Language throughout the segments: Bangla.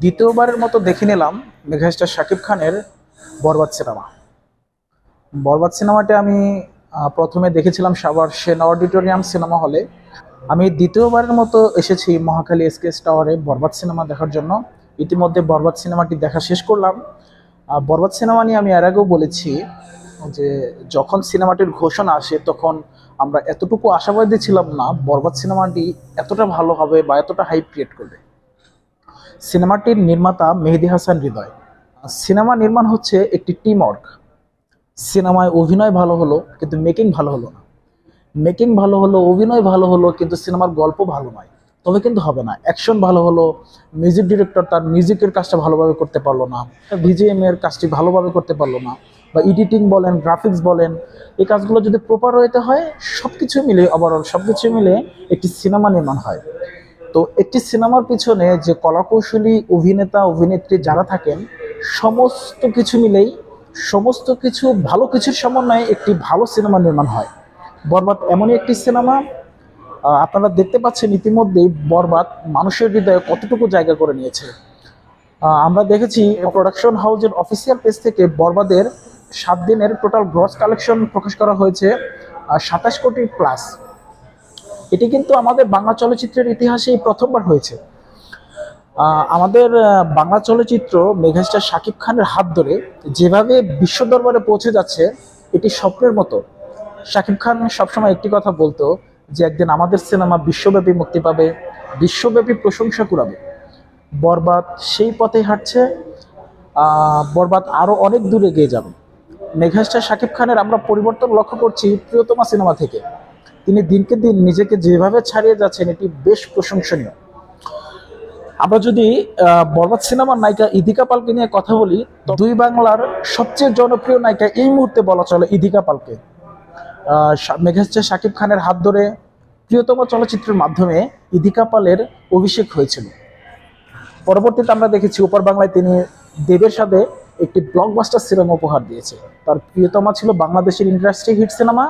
দ্বিতীয়বারের মতো দেখে নিলাম মেগাস্টার শাকিব খানের বরবাদ সিনেমা। বরবাদ সিনেমাটি আমি প্রথমে দেখেছিলাম সাভার সেন অডিটোরিয়াম সিনেমা হলে। আমি দ্বিতীয়বারের মতো এসেছি মহাখালী এসকেএস টাওয়ারে বরবাদ সিনেমা দেখার জন্য। ইতিমধ্যে বরবাদ সিনেমাটি দেখা শেষ করলাম। বরবাদ সিনেমা নিয়ে আমি এর আগেও বলেছি যে যখন সিনেমাটির ঘোষণা আসে তখন আমরা এতটুকু আশাবাদী ছিলাম না বরবাদ সিনেমাটি এতটা ভালো হবে বা এতটা হাইপ ক্রিয়েট করবে। সিনেমাটির নির্মাতা মেহেদী হাসান হৃদয়। সিনেমা নির্মাণ হচ্ছে একটি টিম ওয়ার্ক। সিনেমায় অভিনয় ভালো হলো কিন্তু মেকিং ভালো হলো না, মেকিং ভালো হলো, অভিনয় ভালো হলো কিন্তু সিনেমার গল্প ভালো নয়, তবে কিন্তু হবে না। অ্যাকশন ভালো হলো, মিউজিক ডিরেক্টর তার মিউজিকের কাজটা ভালোভাবে করতে পারলো না, ভিজিএম এর কাজটি ভালোভাবে করতে পারলো না, বা এডিটিং বলেন, গ্রাফিক্স বলেন, এই কাজগুলো যদি প্রপার হইতে হয় সব কিছু মিলে, ওভারঅল সব কিছু মিলে একটি সিনেমা নির্মাণ হয়। তো একটি সিনেমার পিছনে যে কলাকৌশলী অভিনেতা অভিনেত্রী যারা থাকেন, সমস্ত কিছু মিলেই, সমস্ত কিছু ভালো কিছুর সমন্বয়ে একটি ভালো সিনেমা নির্মাণ হয়। বরবাদ এমনই একটি সিনেমা, আপনারা দেখতে পাচ্ছেন ইতিমধ্যেই বরবাদ মানুষের হৃদয়ে কতটুকু জায়গা করে নিয়েছে। আমরা দেখেছি প্রোডাকশন হাউসের অফিসিয়াল পেজ থেকে বরবাদের 7 দিনের টোটাল গ্রস কালেকশন প্রকাশ করা হয়েছে 27 কোটি প্লাস। এটি কিন্তু আমাদের বাংলা চলচ্চিত্রের ইতিহাসেই প্রথমবার হয়েছে। আমাদের বাংলা চলচ্চিত্র মেগাস্টার শাকিব খানের হাত ধরে যেভাবে বিশ্ব দরবারে পৌঁছে যাচ্ছে, এটি স্বপ্নের মতো। শাকিব খান সবসময় একটি কথা বলতো যে একদিন আমাদের সিনেমা বিশ্বব্যাপী মুক্তি পাবে, বিশ্বব্যাপী প্রশংসা কুড়াবে। বরবাদ সেই পথে হাঁটছে। বরবাদ আরও অনেক দূরে এগিয়ে যাবে। মেগাস্টার শাকিব খানের আমরা পরিবর্তন লক্ষ্য করছি প্রিয়তমা সিনেমা থেকে। তিনি দিনকে দিন নিজেকে যেভাবে ছাড়িয়ে যাচ্ছেন এটি বেশ প্রশংসনীয়। আমরা যদি বরবাদ সিনেমার নায়িকা ইদিকা পালকে নিয়ে কথা বলি, দুই বাংলার সবচেয়ে জনপ্রিয় নায়িকা এই মুহূর্তে বলা চলে ইদিকা পালকে। মেগাস্টার শাকিব খানের হাত ধরে প্রিয়তমা চলচ্চিত্রের মাধ্যমে ইদিকা পালের অভিষেক হয়েছিল। পরবর্তীতে আমরা দেখেছি ওপার বাংলায় তিনি দেবের সাথে একটি ব্লকবাস্টার সিনেমা উপহার দিয়েছে। তার প্রিয়তমা ছিল বাংলাদেশের ইন্ডাস্ট্রি হিট সিনেমা,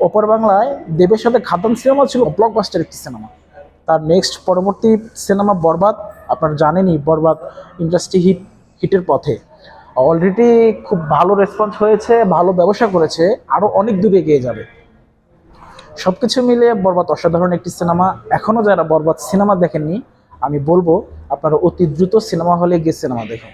ওপার বাংলায় দেবের সাথে খাদান সিনেমা ছিল ব্লকবাস্টার একটি সিনেমা। তার নেক্সট পরবর্তী সিনেমা বরবাদ, আপনারা জানেনই বরবাদ ইন্ডাস্ট্রি হিটের পথে। অলরেডি খুব ভালো রেসপন্স হয়েছে, ভালো ব্যবসা করেছে, আরও অনেক দূরে এগিয়ে যাবে। সব কিছু মিলে বরবাদ অসাধারণ একটি সিনেমা। এখনও যারা বরবাদ সিনেমা দেখেননি, আমি বলবো আপনারা অতি দ্রুত সিনেমা হলে গিয়ে সিনেমা দেখুন।